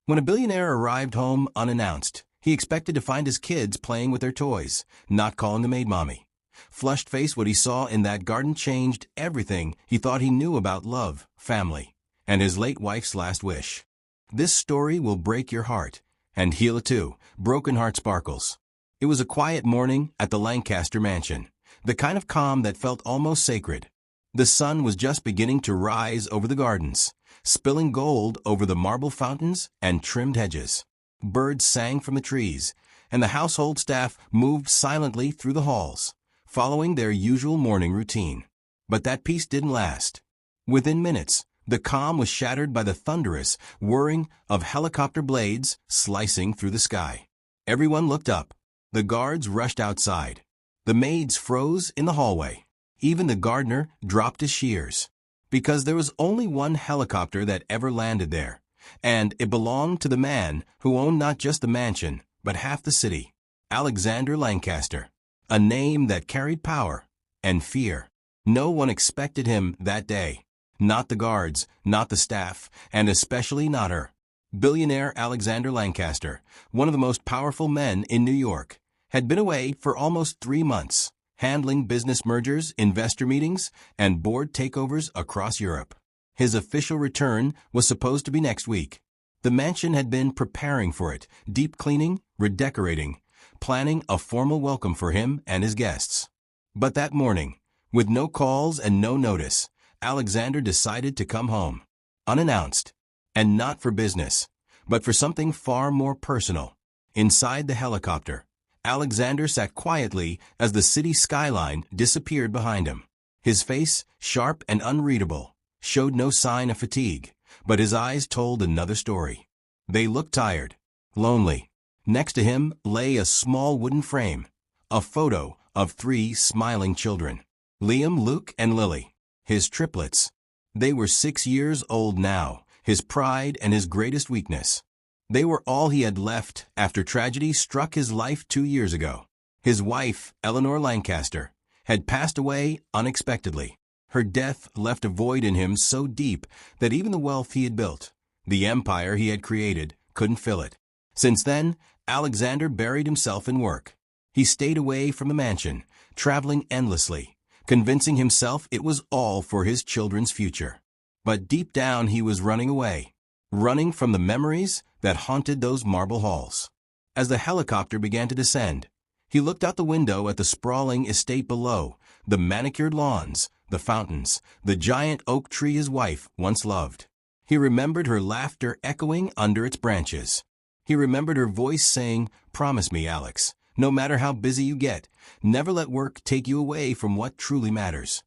When a billionaire arrived home unannounced, he expected to find his kids playing with their toys, not calling the maid mommy. Flushed-faced, what he saw in that garden changed everything he thought he knew about love, family, and his late wife's last wish. This story will break your heart, and heal it too. Broken Heart Sparkles. It was a quiet morning at the Lancaster mansion, the kind of calm that felt almost sacred. The sun was just beginning to rise over the gardens, spilling gold over the marble fountains and trimmed hedges. Birds sang from the trees, and the household staff moved silently through the halls, following their usual morning routine. But that peace didn't last. Within minutes, the calm was shattered by the thunderous whirring of helicopter blades slicing through the sky. Everyone looked up. The guards rushed outside. The maids froze in the hallway. Even the gardener dropped his shears. Because there was only one helicopter that ever landed there, and it belonged to the man who owned not just the mansion, but half the city. Alexander Lancaster. A name that carried power and fear. No one expected him that day. Not the guards, not the staff, and especially not her. Billionaire Alexander Lancaster, one of the most powerful men in New York, had been away for almost 3 months, handling business mergers, investor meetings, and board takeovers across Europe. His official return was supposed to be next week. The mansion had been preparing for it, deep cleaning, redecorating, planning a formal welcome for him and his guests. But that morning, with no calls and no notice, Alexander decided to come home, unannounced, and not for business, but for something far more personal. Inside the helicopter, Alexander sat quietly as the city skyline disappeared behind him. His face, sharp and unreadable, showed no sign of fatigue, but his eyes told another story. They looked tired, lonely. Next to him lay a small wooden frame, a photo of 3 smiling children, Liam, Luke, and Lily, his triplets. They were 6 years old now, his pride and his greatest weakness. They were all he had left after tragedy struck his life 2 years ago. His wife, Eleanor Lancaster, had passed away unexpectedly. Her death left a void in him so deep that even the wealth he had built, the empire he had created, couldn't fill it. Since then, Alexander buried himself in work. He stayed away from the mansion, traveling endlessly, convincing himself it was all for his children's future. But deep down he was running away, running from the memories that haunted those marble halls. As the helicopter began to descend, he looked out the window at the sprawling estate below, the manicured lawns, the fountains, the giant oak tree his wife once loved. He remembered her laughter echoing under its branches. He remembered her voice saying, "Promise me, Alex, no matter how busy you get, never let work take you away from what truly matters."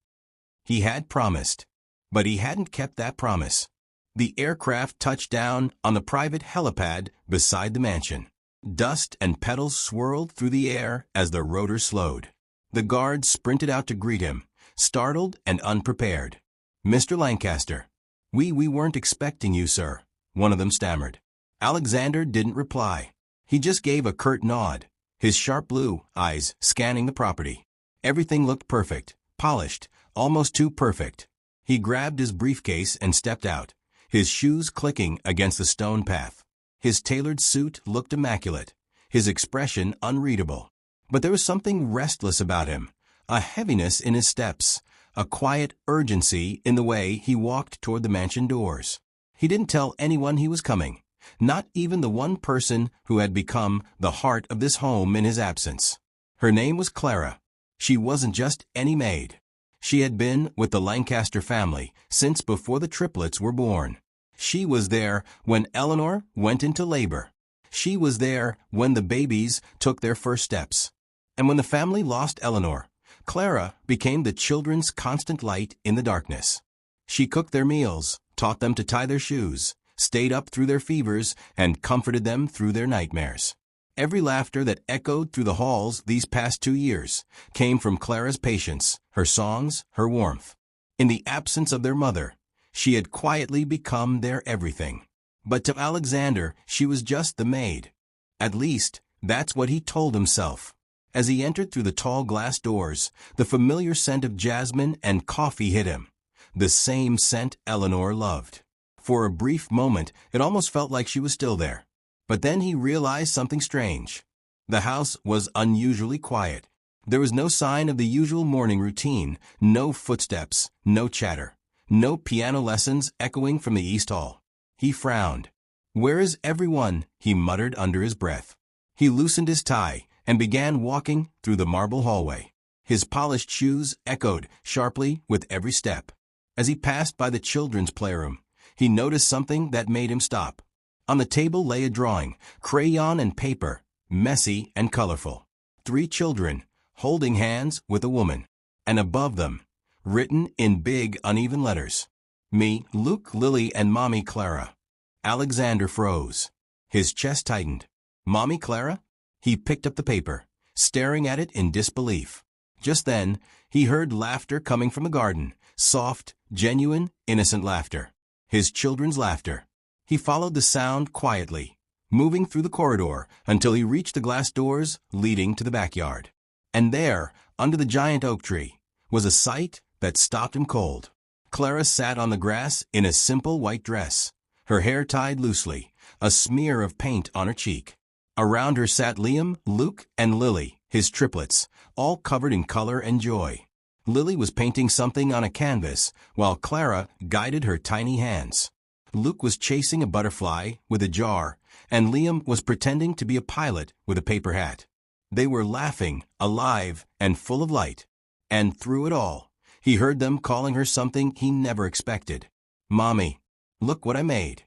He had promised, but he hadn't kept that promise. The aircraft touched down on the private helipad beside the mansion. Dust and petals swirled through the air as the rotor slowed. The guards sprinted out to greet him, startled and unprepared. "Mr. Lancaster, we weren't expecting you, sir," one of them stammered. Alexander didn't reply. He just gave a curt nod, his sharp blue eyes scanning the property. Everything looked perfect, polished, almost too perfect. He grabbed his briefcase and stepped out, his shoes clicking against the stone path. His tailored suit looked immaculate, his expression unreadable. But there was something restless about him, a heaviness in his steps, a quiet urgency in the way he walked toward the mansion doors. He didn't tell anyone he was coming, not even the one person who had become the heart of this home in his absence. Her name was Clara. She wasn't just any maid. She had been with the Lancaster family since before the triplets were born. She was there when Eleanor went into labor. She was there when the babies took their first steps. And when the family lost Eleanor, Clara became the children's constant light in the darkness. She cooked their meals, taught them to tie their shoes, stayed up through their fevers, and comforted them through their nightmares. Every laughter that echoed through the halls these past 2 years came from Clara's patience, her songs, her warmth. In the absence of their mother, she had quietly become their everything. But to Alexander, she was just the maid. At least, that's what he told himself. As he entered through the tall glass doors, the familiar scent of jasmine and coffee hit him, the same scent Eleanor loved. For a brief moment, it almost felt like she was still there. But then he realized something strange. The house was unusually quiet. There was no sign of the usual morning routine, no footsteps, no chatter, no piano lessons echoing from the East Hall. He frowned. "Where is everyone?" he muttered under his breath. He loosened his tie and began walking through the marble hallway. His polished shoes echoed sharply with every step. As he passed by the children's playroom, he noticed something that made him stop. On the table lay a drawing, crayon and paper, messy and colorful. 3 children, holding hands with a woman. And above them, written in big, uneven letters, "Me, Luke, Lily, and Mommy Clara." Alexander froze. His chest tightened. Mommy Clara? He picked up the paper, staring at it in disbelief. Just then, he heard laughter coming from the garden, soft, genuine, innocent laughter. His children's laughter. He followed the sound quietly, moving through the corridor until he reached the glass doors leading to the backyard. And there, under the giant oak tree, was a sight that stopped him cold. Clara sat on the grass in a simple white dress, her hair tied loosely, a smear of paint on her cheek. Around her sat Liam, Luke, and Lily, his triplets, all covered in color and joy. Lily was painting something on a canvas, while Clara guided her tiny hands. Luke was chasing a butterfly with a jar, and Liam was pretending to be a pilot with a paper hat. They were laughing, alive, and full of light. And through it all, he heard them calling her something he never expected. "Mommy, look what I made."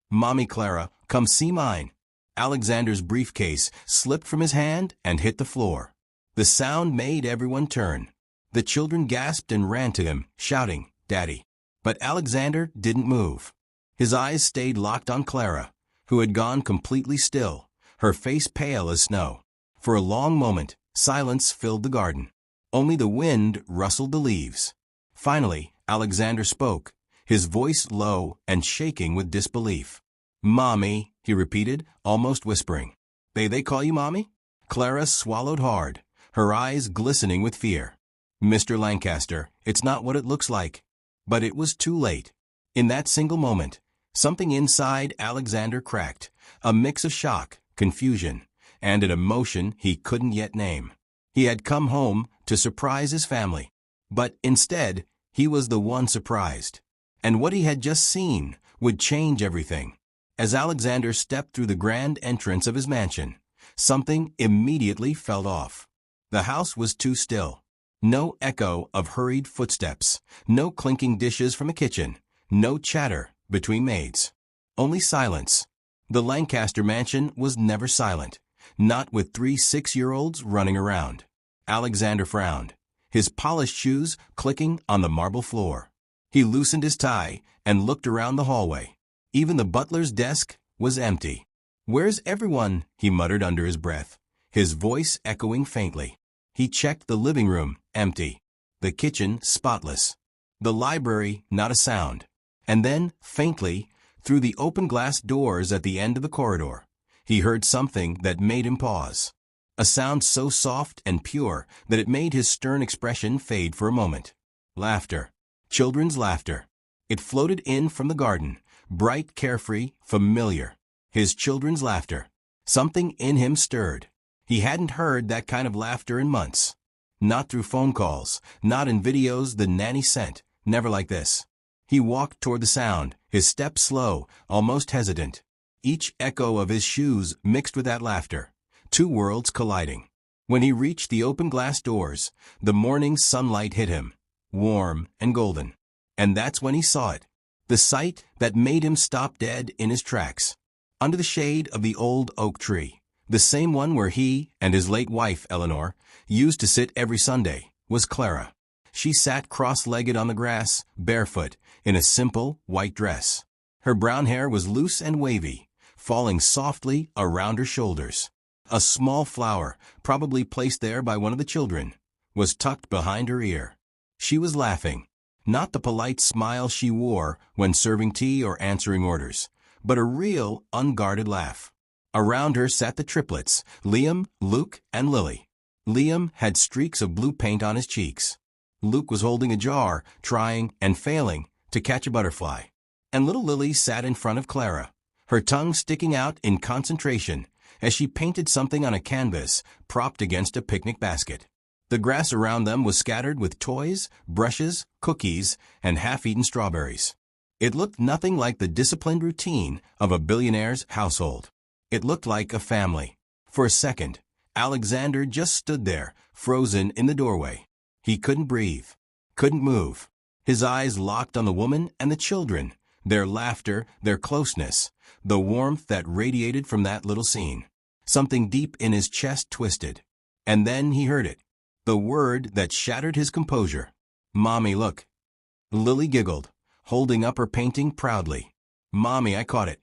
"Mommy Clara, come see mine." Alexander's briefcase slipped from his hand and hit the floor. The sound made everyone turn. The children gasped and ran to him, shouting, "Daddy." But Alexander didn't move. His eyes stayed locked on Clara, who had gone completely still, her face pale as snow. For a long moment, silence filled the garden. Only the wind rustled the leaves. Finally, Alexander spoke, his voice low and shaking with disbelief. "Mommy," he repeated, almost whispering. They call you Mommy?" Clara swallowed hard, her eyes glistening with fear. "Mr. Lancaster, it's not what it looks like." But it was too late. In that single moment, something inside Alexander cracked, a mix of shock, confusion, and an emotion he couldn't yet name. He had come home to surprise his family. But instead, he was the one surprised. And what he had just seen would change everything. As Alexander stepped through the grand entrance of his mansion, something immediately fell off. The house was too still. No echo of hurried footsteps, no clinking dishes from a kitchen, no chatter between maids. Only silence. The Lancaster mansion was never silent, not with 3 6-year-olds running around. Alexander frowned, his polished shoes clicking on the marble floor. He loosened his tie and looked around the hallway. Even the butler's desk was empty. "Where's everyone?" he muttered under his breath, his voice echoing faintly. He checked the living room, empty. The kitchen, spotless. The library, not a sound. And then, faintly, through the open glass doors at the end of the corridor, he heard something that made him pause. A sound so soft and pure that it made his stern expression fade for a moment. Laughter. Children's laughter. It floated in from the garden, bright, carefree, familiar. His children's laughter. Something in him stirred. He hadn't heard that kind of laughter in months. Not through phone calls, not in videos the nanny sent, never like this. He walked toward the sound, his step slow, almost hesitant. Each echo of his shoes mixed with that laughter, 2 worlds colliding. When he reached the open glass doors, the morning sunlight hit him, warm and golden. And that's when he saw it. The sight that made him stop dead in his tracks. Under the shade of the old oak tree, the same one where he and his late wife, Eleanor, used to sit every Sunday, was Clara. She sat cross-legged on the grass, barefoot, in a simple white dress. Her brown hair was loose and wavy, falling softly around her shoulders. A small flower, probably placed there by one of the children, was tucked behind her ear. She was laughing. Not the polite smile she wore when serving tea or answering orders, but a real, unguarded laugh. Around her sat the triplets, Liam, Luke, and Lily. Liam had streaks of blue paint on his cheeks. Luke was holding a jar, trying and failing to catch a butterfly. and little Lily sat in front of Clara, her tongue sticking out in concentration as she painted something on a canvas propped against a picnic basket. The grass around them was scattered with toys, brushes, cookies, and half-eaten strawberries. It looked nothing like the disciplined routine of a billionaire's household. It looked like a family. For a second, Alexander just stood there, frozen in the doorway. He couldn't breathe, couldn't move. His eyes locked on the woman and the children, their laughter, their closeness, the warmth that radiated from that little scene. Something deep in his chest twisted. And then he heard it. The word that shattered his composure. "Mommy, look." Lily giggled, holding up her painting proudly. "Mommy, I caught it."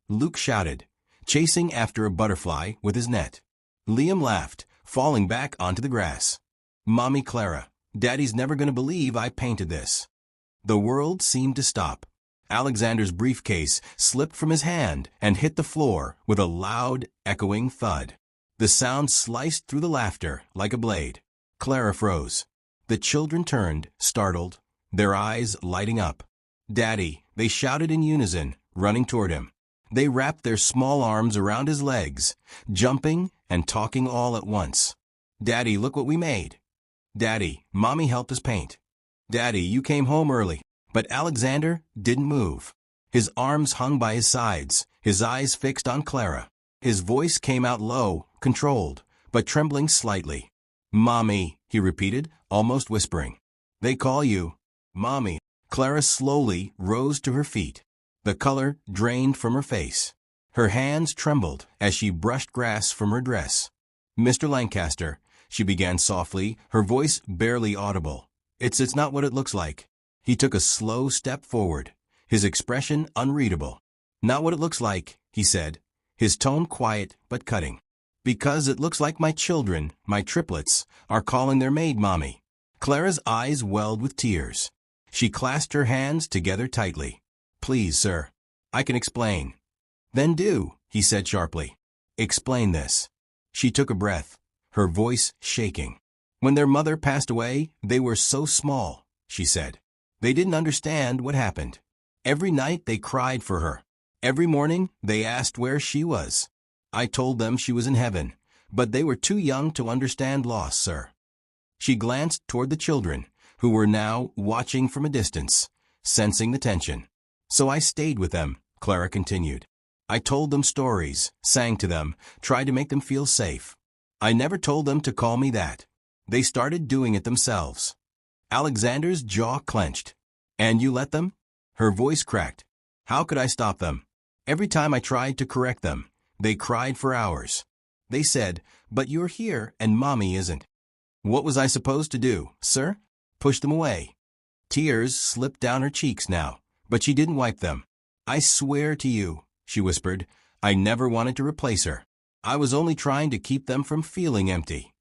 Luke shouted, chasing after a butterfly with his net. Liam laughed, falling back onto the grass. "Mommy, Clara, Daddy's never going to believe I painted this." The world seemed to stop. Alexander's briefcase slipped from his hand and hit the floor with a loud, echoing thud. The sound sliced through the laughter like a blade. Clara froze. The children turned, startled, their eyes lighting up. "Daddy," they shouted in unison, running toward him. They wrapped their small arms around his legs, jumping and talking all at once. "Daddy, look what we made." "Daddy, Mommy helped us paint." "Daddy, you came home early." But Alexander didn't move. His arms hung by his sides, his eyes fixed on Clara. His voice came out low, controlled, but trembling slightly. "Mommy," he repeated, almost whispering. "They call you Mommy." Clara slowly rose to her feet. The color drained from her face. Her hands trembled as she brushed grass from her dress. "Mr. Lancaster," she began softly, her voice barely audible. It's not what it looks like." He took a slow step forward, his expression unreadable. "Not what it looks like," he said, his tone quiet but cutting. "Because it looks like my children, my triplets, are calling their maid Mommy." Clara's eyes welled with tears. She clasped her hands together tightly. "Please, sir. I can explain." "Then do," he said sharply. "Explain this." She took a breath, her voice shaking. "When their mother passed away, they were so small," she said. "They didn't understand what happened. Every night they cried for her. Every morning they asked where she was. I told them she was in heaven, but they were too young to understand loss, sir." She glanced toward the children, who were now watching from a distance, sensing the tension. "So I stayed with them," Clara continued. "I told them stories, sang to them, tried to make them feel safe. I never told them to call me that. They started doing it themselves." Alexander's jaw clenched. "And you let them?" Her voice cracked. "How could I stop them? Every time I tried to correct them, they cried for hours. They said, 'But you're here and Mommy isn't.' What was I supposed to do, sir? Push them away?" Tears slipped down her cheeks now, but she didn't wipe them. "I swear to you," she whispered, "I never wanted to replace her. I was only trying to keep them from feeling empty."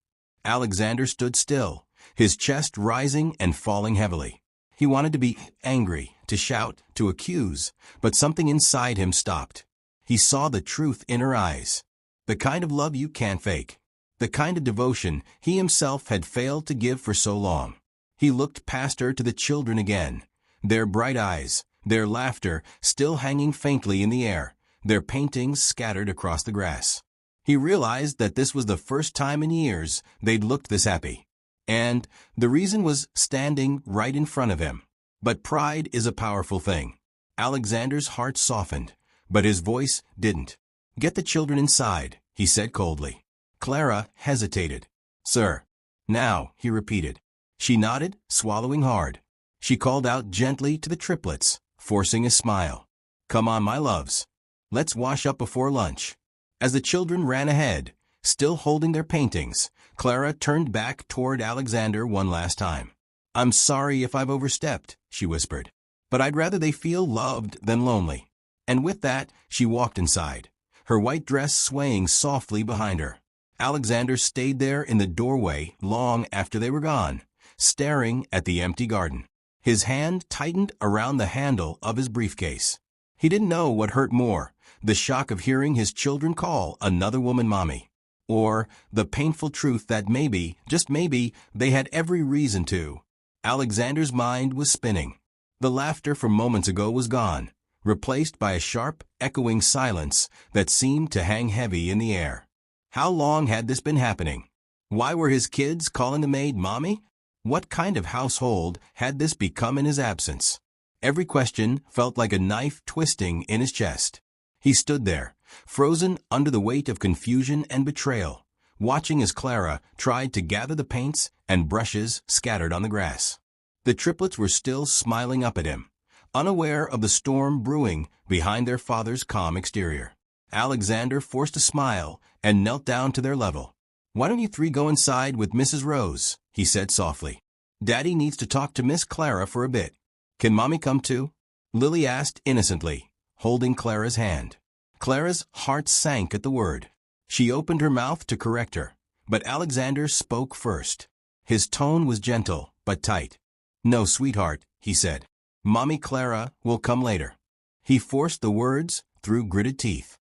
Alexander stood still, his chest rising and falling heavily. He wanted to be angry, to shout, to accuse, but something inside him stopped. He saw the truth in her eyes. The kind of love you can't fake. The kind of devotion he himself had failed to give for so long. He looked past her to the children again, their bright eyes, their laughter still hanging faintly in the air, their paintings scattered across the grass. He realized that this was the first time in years they'd looked this happy. And the reason was standing right in front of him. But pride is a powerful thing. Alexander's heart softened, but his voice didn't. "Get the children inside," he said coldly. Clara hesitated. "Sir." "Now," he repeated. She nodded, swallowing hard. She called out gently to the triplets, forcing a smile. "Come on, my loves. Let's wash up before lunch." As the children ran ahead, still holding their paintings, Clara turned back toward Alexander one last time. "I'm sorry if I've overstepped," she whispered, "but I'd rather they feel loved than lonely." And with that, she walked inside, her white dress swaying softly behind her. Alexander stayed there in the doorway long after they were gone, staring at the empty garden. His hand tightened around the handle of his briefcase. He didn't know what hurt more, the shock of hearing his children call another woman Mommy, or the painful truth that maybe, just maybe, they had every reason to. Alexander's mind was spinning. The laughter from moments ago was gone, replaced by a sharp, echoing silence that seemed to hang heavy in the air. How long had this been happening? Why were his kids calling the maid Mommy? What kind of household had this become in his absence? Every question felt like a knife twisting in his chest. He stood there, frozen under the weight of confusion and betrayal, watching as Clara tried to gather the paints and brushes scattered on the grass. The triplets were still smiling up at him, unaware of the storm brewing behind their father's calm exterior. Alexander forced a smile and knelt down to their level. "Why don't you three go inside with Mrs. Rose?" he said softly. "Daddy needs to talk to Miss Clara for a bit." "Can Mommy come too?" Lily asked innocently, holding Clara's hand. Clara's heart sank at the word. She opened her mouth to correct her, but Alexander spoke first. His tone was gentle, but tight. "No, sweetheart," he said. "Mommy Clara will come later." He forced the words through gritted teeth.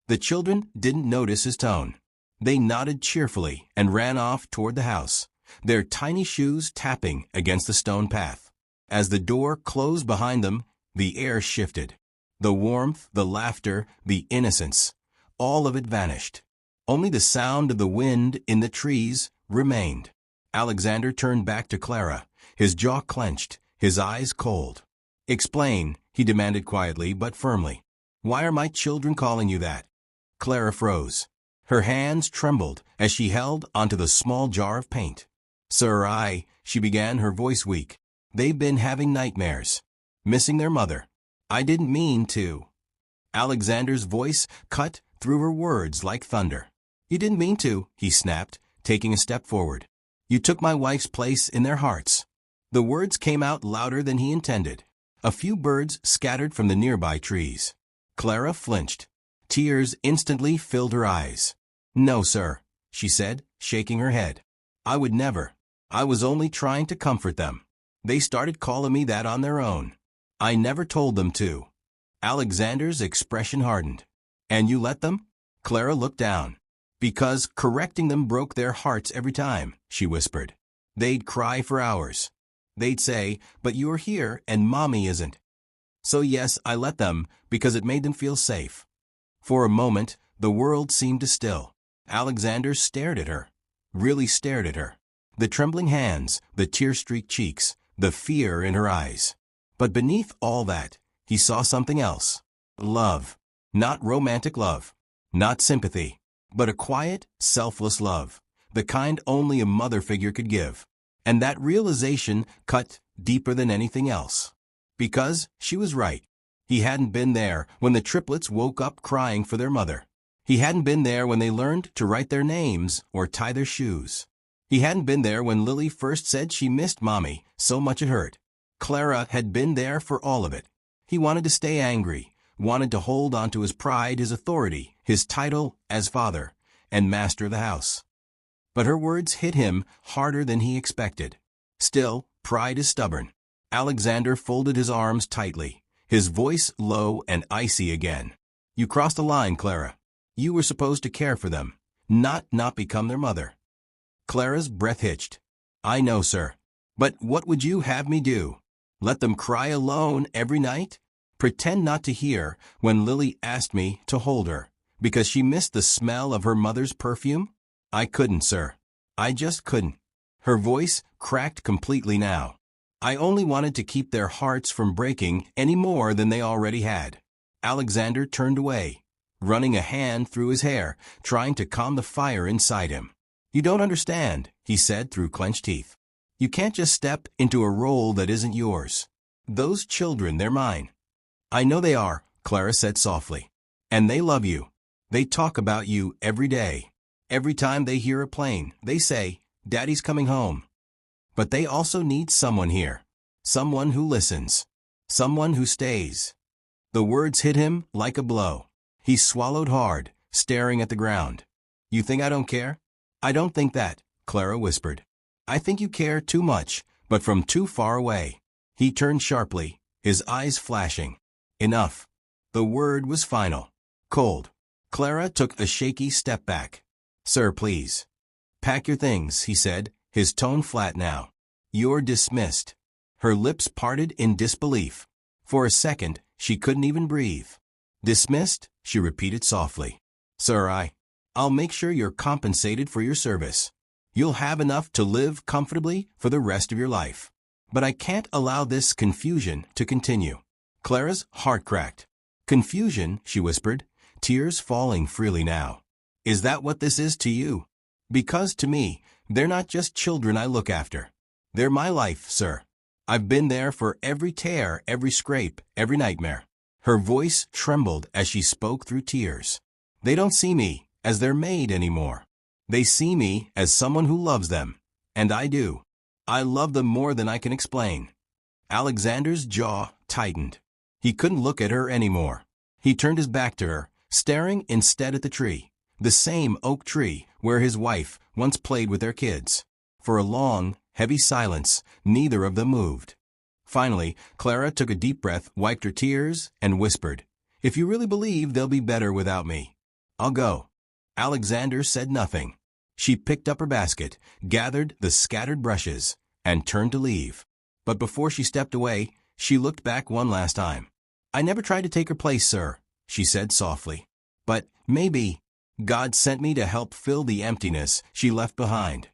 The children didn't notice his tone. They nodded cheerfully and ran off toward the house, their tiny shoes tapping against the stone path. As the door closed behind them, the air shifted. The warmth, the laughter, the innocence, all of it vanished. Only the sound of the wind in the trees remained. Alexander turned back to Clara, his jaw clenched, his eyes cold. "Explain," he demanded quietly but firmly. "Why are my children calling you that?" Clara froze. Her hands trembled as she held onto the small jar of paint. "Sir, she began, her voice weak. "They've been having nightmares. Missing their mother. I didn't mean to." Alexander's voice cut through her words like thunder. "You didn't mean to," he snapped, taking a step forward. "You took my wife's place in their hearts." The words came out louder than he intended. A few birds scattered from the nearby trees. Clara flinched. Tears instantly filled her eyes. "No, sir," she said, shaking her head. "I would never. I was only trying to comfort them. They started calling me that on their own. I never told them to." Alexander's expression hardened. "And you let them?" Clara looked down. "Because correcting them broke their hearts every time," she whispered. "They'd cry for hours. They'd say, 'But you're here and Mommy isn't.' So yes, I let them because it made them feel safe." For a moment, the world seemed to still. Alexander stared at her, really stared at her. The trembling hands, the tear-streaked cheeks, the fear in her eyes. But beneath all that, he saw something else. Love. Not romantic love. Not sympathy. But a quiet, selfless love. The kind only a mother figure could give. And that realization cut deeper than anything else. Because she was right. He hadn't been there when the triplets woke up crying for their mother. He hadn't been there when they learned to write their names or tie their shoes. He hadn't been there when Lily first said she missed Mommy so much it hurt. Clara had been there for all of it. He wanted to stay angry, wanted to hold on to his pride, his authority, his title as father and master of the house. But her words hit him harder than he expected. Still, pride is stubborn. Alexander folded his arms tightly, his voice low and icy again. "You crossed the line, Clara. You were supposed to care for them, not become their mother." Clara's breath hitched. "I know, sir. But what would you have me do? Let them cry alone every night? Pretend not to hear when Lily asked me to hold her, because she missed the smell of her mother's perfume? I couldn't, sir. I just couldn't." Her voice cracked completely now. "I only wanted to keep their hearts from breaking any more than they already had." Alexander turned away, running a hand through his hair, trying to calm the fire inside him. "You don't understand," he said through clenched teeth. "You can't just step into a role that isn't yours. Those children, they're mine." "I know they are," Clara said softly. "And they love you. They talk about you every day. Every time they hear a plane, they say, 'Daddy's coming home.' But they also need someone here. Someone who listens. Someone who stays." The words hit him like a blow. He swallowed hard, staring at the ground. "You think I don't care?" "I don't think that," Clara whispered. "I think you care too much, but from too far away." He turned sharply, his eyes flashing. Enough. The word was final. Cold. Clara took a shaky step back. "Sir, please." "Pack your things," he said, his tone flat now. "You're dismissed." Her lips parted in disbelief. For a second, She couldn't even breathe. Dismissed? She repeated softly. Sir, I'll make sure you're compensated for your service. You'll have enough to live comfortably for the rest of your life. But I can't allow this confusion to continue. Clara's heart cracked. Confusion, she whispered, tears falling freely now. Is that what this is to you? Because to me, they're not just children I look after. They're my life, sir. I've been there for every tear, every scrape, every nightmare. Her voice trembled as she spoke through tears. They don't see me as their maid anymore. They see me as someone who loves them. And I do. I love them more than I can explain. Alexander's jaw tightened. He couldn't look at her anymore. He turned his back to her, staring instead at the tree. The same oak tree where his wife once played with their kids. For a long, heavy silence, neither of them moved. Finally, Clara took a deep breath, wiped her tears, and whispered, If you really believe they'll be better without me, I'll go. Alexander said nothing. She picked up her basket, gathered the scattered brushes, and turned to leave. But before she stepped away, she looked back one last time. I never tried to take her place, sir, she said softly. But maybe God sent me to help fill the emptiness she left behind.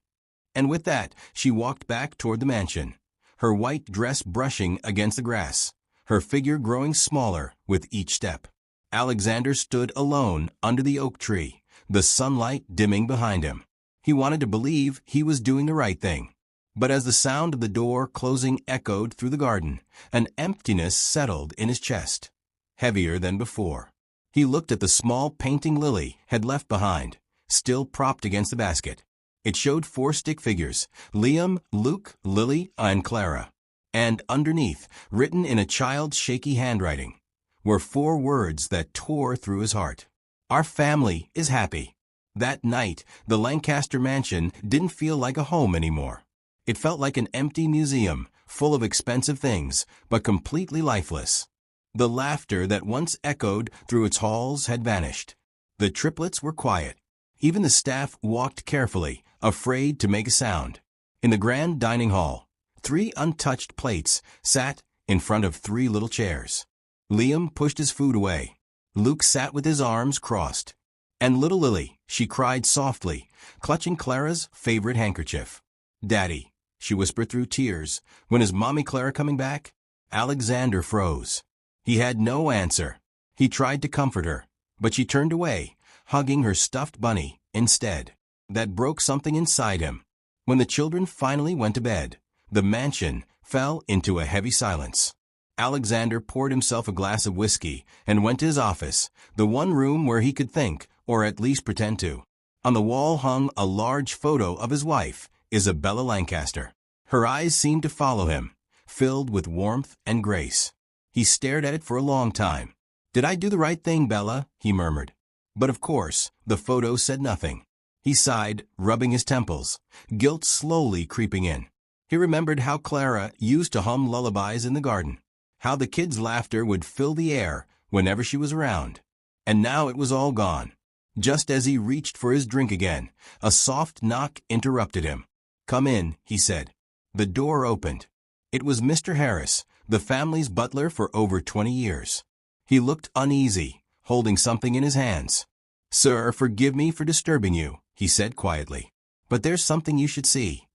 And with that, she walked back toward the mansion, her white dress brushing against the grass, her figure growing smaller with each step. Alexander stood alone under the oak tree, the sunlight dimming behind him. He wanted to believe he was doing the right thing. But as the sound of the door closing echoed through the garden, an emptiness settled in his chest, heavier than before. He looked at the small painting Lily had left behind, still propped against the basket. It showed 4 stick figures, Liam, Luke, Lily, and Clara. And underneath, written in a child's shaky handwriting, were 4 words that tore through his heart. Our family is happy. That night, the Lancaster mansion didn't feel like a home anymore. It felt like an empty museum, full of expensive things, but completely lifeless. The laughter that once echoed through its halls had vanished. The triplets were quiet. Even the staff walked carefully, afraid to make a sound. In the grand dining hall, 3 untouched plates sat in front of 3 little chairs. Liam pushed his food away. Luke sat with his arms crossed. And little Lily, she cried softly, clutching Clara's favorite handkerchief. Daddy, she whispered through tears, when is Mommy Clara coming back? Alexander froze. He had no answer. He tried to comfort her, but she turned away, hugging her stuffed bunny instead. That broke something inside him. When the children finally went to bed, the mansion fell into a heavy silence. Alexander poured himself a glass of whiskey and went to his office, the one room where he could think, or at least pretend to. On the wall hung a large photo of his wife, Isabella Lancaster. Her eyes seemed to follow him, filled with warmth and grace. He stared at it for a long time. Did I do the right thing, Bella? He murmured. But of course, the photo said nothing. He sighed, rubbing his temples, guilt slowly creeping in. He remembered how Clara used to hum lullabies in the garden, how the kids' laughter would fill the air whenever she was around. And now it was all gone. Just as he reached for his drink again, a soft knock interrupted him. Come in, he said. The door opened. It was Mr. Harris, the family's butler for over 20 years. He looked uneasy, holding something in his hands. Sir, forgive me for disturbing you, he said quietly. But there's something you should see.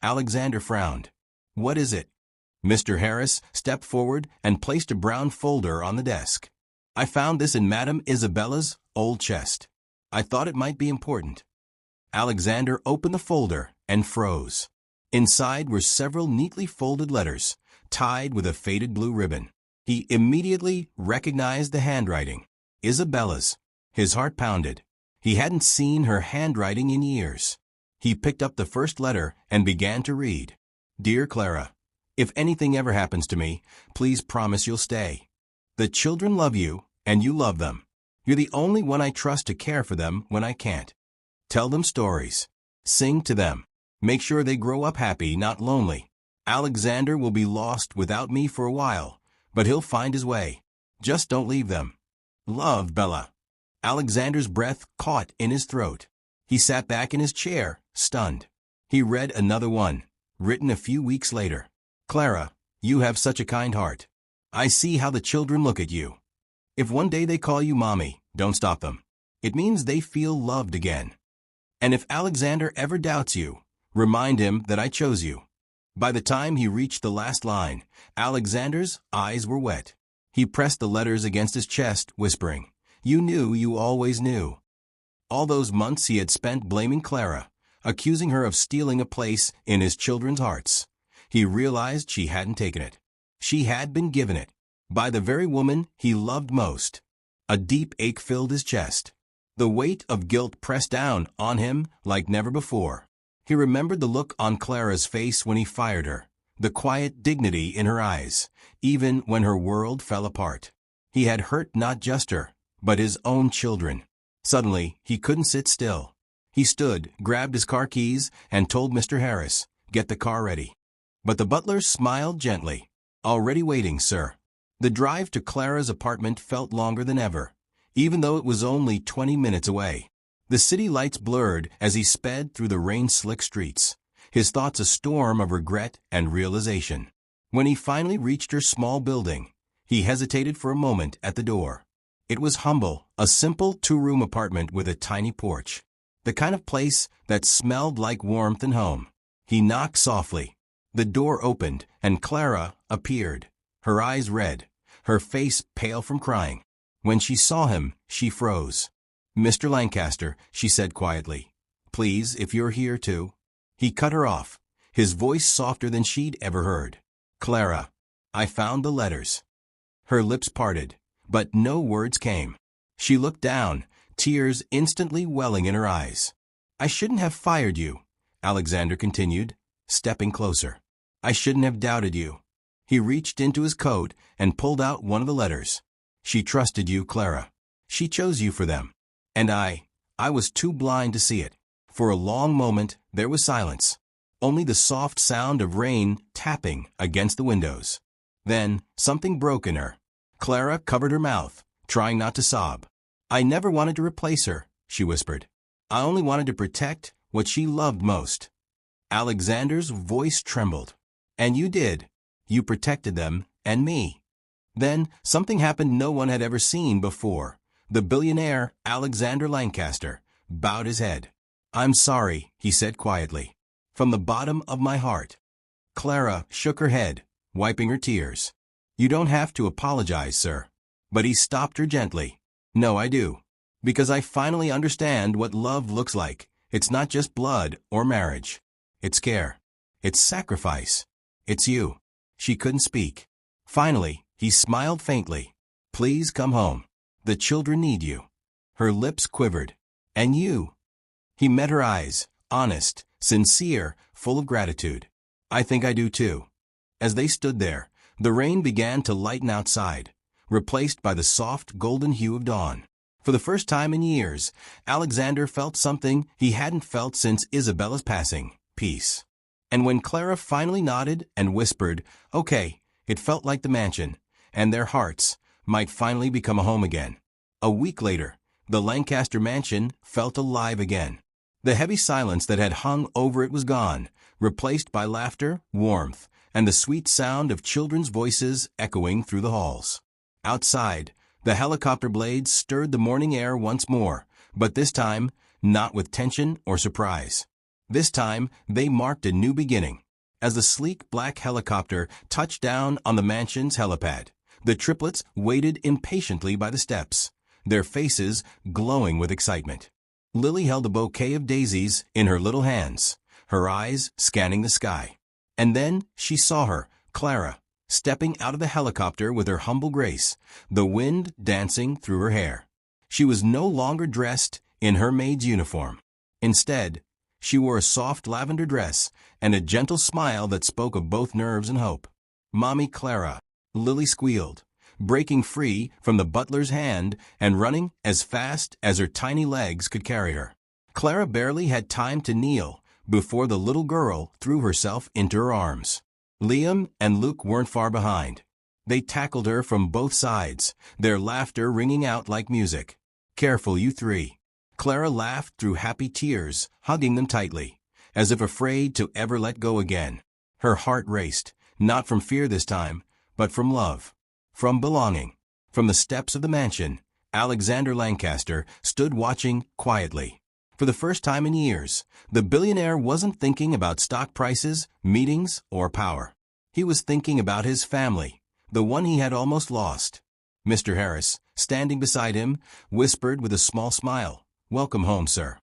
Alexander frowned. What is it? Mr. Harris stepped forward and placed a brown folder on the desk. I found this in Madame Isabella's old chest. I thought it might be important. Alexander opened the folder and froze. Inside were several neatly folded letters, tied with a faded blue ribbon. He immediately recognized the handwriting. Isabella's. His heart pounded. He hadn't seen her handwriting in years. He picked up the first letter and began to read. Dear Clara, if anything ever happens to me, please promise you'll stay. The children love you, and you love them. You're the only one I trust to care for them when I can't. Tell them stories. Sing to them. Make sure they grow up happy, not lonely. Alexander will be lost without me for a while, but he'll find his way. Just don't leave them. Love, Bella. Alexander's breath caught in his throat. He sat back in his chair, stunned. He read another one, written a few weeks later. Clara, you have such a kind heart. I see how the children look at you. If one day they call you mommy, don't stop them. It means they feel loved again. And if Alexander ever doubts you, remind him that I chose you." By the time he reached the last line, Alexander's eyes were wet. He pressed the letters against his chest, whispering, "You knew you always knew." All those months he had spent blaming Clara, accusing her of stealing a place in his children's hearts. He realized she hadn't taken it. She had been given it, by the very woman he loved most. A deep ache filled his chest. The weight of guilt pressed down on him like never before. He remembered the look on Clara's face when he fired her, the quiet dignity in her eyes, even when her world fell apart. He had hurt not just her, but his own children. Suddenly, he couldn't sit still. He stood, grabbed his car keys, and told Mr. Harris, "Get the car ready." But the butler smiled gently. "Already waiting, sir." The drive to Clara's apartment felt longer than ever, even though it was only 20 minutes away. The city lights blurred as he sped through the rain-slick streets, his thoughts a storm of regret and realization. When he finally reached her small building, he hesitated for a moment at the door. It was humble, a simple 2-room apartment with a tiny porch, the kind of place that smelled like warmth and home. He knocked softly. The door opened, and Clara appeared, her eyes red, her face pale from crying. When she saw him, she froze. "Mr. Lancaster," she said quietly, "please, if you're here too." He cut her off, his voice softer than she'd ever heard. "Clara, I found the letters." Her lips parted, but no words came. She looked down, tears instantly welling in her eyes. "I shouldn't have fired you," Alexander continued, stepping closer. "I shouldn't have doubted you." He reached into his coat and pulled out one of the letters. "She trusted you, Clara. She chose you for them. And I was too blind to see it." For a long moment, there was silence. Only the soft sound of rain tapping against the windows. Then, something broke in her. Clara covered her mouth, trying not to sob. "I never wanted to replace her," she whispered. "I only wanted to protect what she loved most." Alexander's voice trembled. "And you did. You protected them and me." Then, something happened no one had ever seen before. The billionaire, Alexander Lancaster, bowed his head. "I'm sorry," he said quietly, "from the bottom of my heart." Clara shook her head, wiping her tears. "You don't have to apologize, sir." But he stopped her gently. "No, I do. Because I finally understand what love looks like. It's not just blood or marriage. It's care. It's sacrifice. It's you." She couldn't speak. Finally, he smiled faintly. "Please come home. The children need you." Her lips quivered. "And you?" He met her eyes, honest, sincere, full of gratitude. "I think I do too." As they stood there, the rain began to lighten outside, replaced by the soft golden hue of dawn. For the first time in years, Alexander felt something he hadn't felt since Isabella's passing: peace. And when Clara finally nodded and whispered, "Okay," it felt like the mansion, and their hearts, might finally become a home again. A week later, the Lancaster mansion felt alive again. The heavy silence that had hung over it was gone, replaced by laughter, warmth, and the sweet sound of children's voices echoing through the halls. Outside, the helicopter blades stirred the morning air once more, but this time, not with tension or surprise. This time, they marked a new beginning. As the sleek black helicopter touched down on the mansion's helipad, the triplets waited impatiently by the steps, their faces glowing with excitement. Lily held a bouquet of daisies in her little hands, her eyes scanning the sky. And then she saw her, Clara, stepping out of the helicopter with her humble grace, the wind dancing through her hair. She was no longer dressed in her maid's uniform. Instead, she wore a soft lavender dress and a gentle smile that spoke of both nerves and hope. "Mommy Clara," Lily squealed, breaking free from the butler's hand and running as fast as her tiny legs could carry her. Clara barely had time to kneel before the little girl threw herself into her arms. Liam and Luke weren't far behind. They tackled her from both sides, their laughter ringing out like music. "Careful, you three." Clara laughed through happy tears, hugging them tightly, as if afraid to ever let go again. Her heart raced, not from fear this time, but from love. from belonging. From the steps of the mansion, Alexander Lancaster stood watching quietly. For the first time in years, the billionaire wasn't thinking about stock prices, meetings, or power. He was thinking about his family, the one he had almost lost. Mr. Harris, standing beside him, whispered with a small smile, "Welcome home, sir."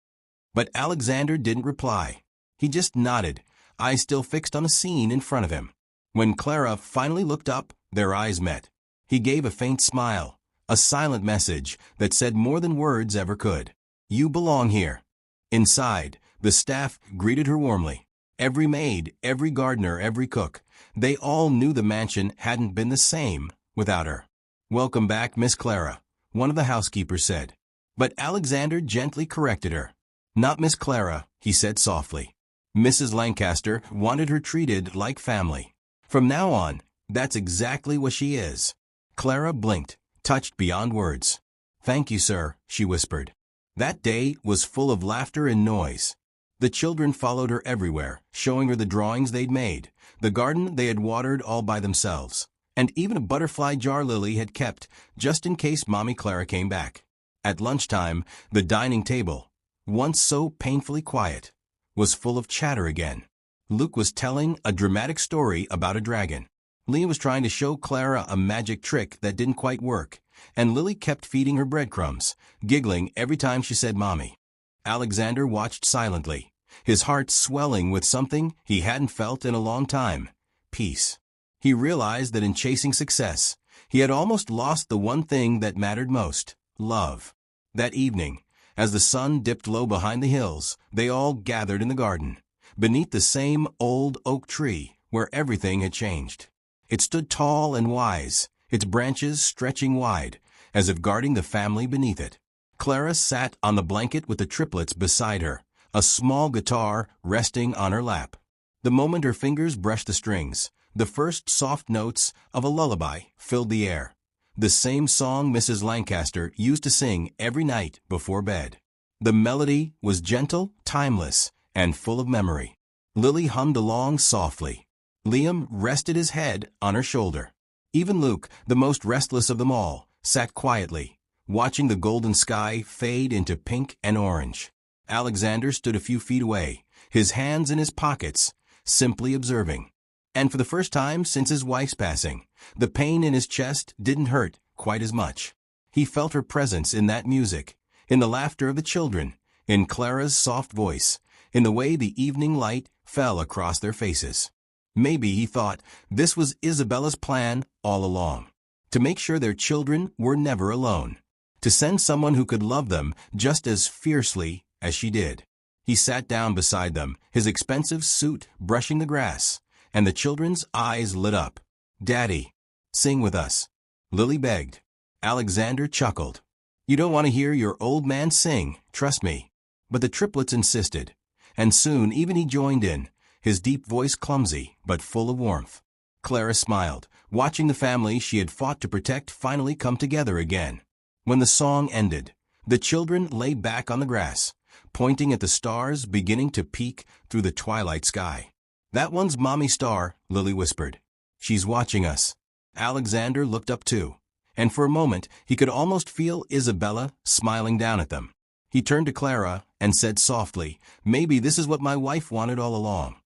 But Alexander didn't reply. He just nodded, eyes still fixed on the scene in front of him. When Clara finally looked up, their eyes met. He gave a faint smile, a silent message that said more than words ever could. "You belong here." Inside, the staff greeted her warmly. Every maid, every gardener, every cook, they all knew the mansion hadn't been the same without her. "Welcome back, Miss Clara," one of the housekeepers said. But Alexander gently corrected her. "Not Miss Clara," he said softly. Mrs. Lancaster wanted her treated like family. From now on, that's exactly what she is. Clara blinked, touched beyond words. "Thank you, sir," she whispered. That day was full of laughter and noise. The children followed her everywhere, showing her the drawings they'd made, the garden they had watered all by themselves, and even a butterfly jar Lily had kept just in case Mommy Clara came back. At lunchtime, the dining table, once so painfully quiet, was full of chatter again. Luke was telling a dramatic story about a dragon. Leah was trying to show Clara a magic trick that didn't quite work, and Lily kept feeding her breadcrumbs, giggling every time she said Mommy. Alexander watched silently, his heart swelling with something he hadn't felt in a long time: peace. He realized that in chasing success, he had almost lost the one thing that mattered most: love. That evening, as the sun dipped low behind the hills, they all gathered in the garden, beneath the same old oak tree where everything had changed. It stood tall and wise, its branches stretching wide, as if guarding the family beneath it. Clara sat on the blanket with the triplets beside her, a small guitar resting on her lap. The moment her fingers brushed the strings, the first soft notes of a lullaby filled the air. The same song Mrs. Lancaster used to sing every night before bed. The melody was gentle, timeless, and full of memory. Lily hummed along softly. Liam rested his head on her shoulder. Even Luke, the most restless of them all, sat quietly, watching the golden sky fade into pink and orange. Alexander stood a few feet away, his hands in his pockets, simply observing. And for the first time since his wife's passing, the pain in his chest didn't hurt quite as much. He felt her presence in that music, in the laughter of the children, in Clara's soft voice, in the way the evening light fell across their faces. Maybe, he thought, this was Isabella's plan all along, to make sure their children were never alone, to send someone who could love them just as fiercely as she did. He sat down beside them, his expensive suit brushing the grass, and the children's eyes lit up. "Daddy, sing with us," Lily begged. Alexander chuckled. "You don't want to hear your old man sing, trust me." But the triplets insisted, and soon even he joined in, his deep voice clumsy but full of warmth. Clara smiled, watching the family she had fought to protect finally come together again. When the song ended, the children lay back on the grass, pointing at the stars beginning to peek through the twilight sky. "That one's Mommy's star," Lily whispered. "She's watching us." Alexander looked up too, and for a moment he could almost feel Isabella smiling down at them. He turned to Clara and said softly, "Maybe this is what my wife wanted all along."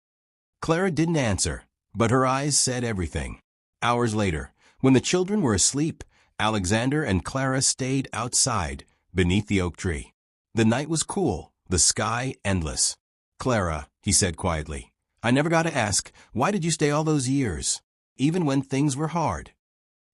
Clara didn't answer, but her eyes said everything. Hours later, when the children were asleep, Alexander and Clara stayed outside beneath the oak tree. The night was cool, the sky endless. "Clara," he said quietly, "I never got to ask, why did you stay all those years, even when things were hard?"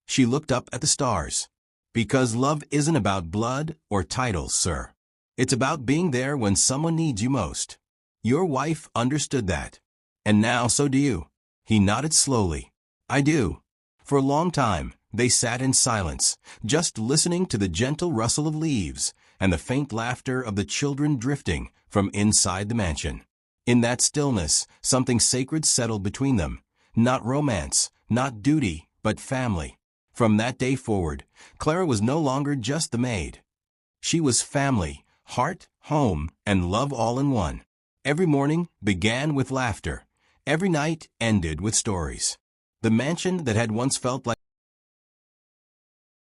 She looked up at the stars. "Because love isn't about blood or titles, sir. It's about being there when someone needs you most. Your wife understood that. And now so do you." He nodded slowly. "I do." For a long time, they sat in silence, just listening to the gentle rustle of leaves and the faint laughter of the children drifting from inside the mansion. In that stillness, something sacred settled between them. Not romance, not duty, but family. From that day forward, Clara was no longer just the maid. She was family, heart, home, and love all in one. Every morning began with laughter. Every night ended with stories. The mansion that had once felt like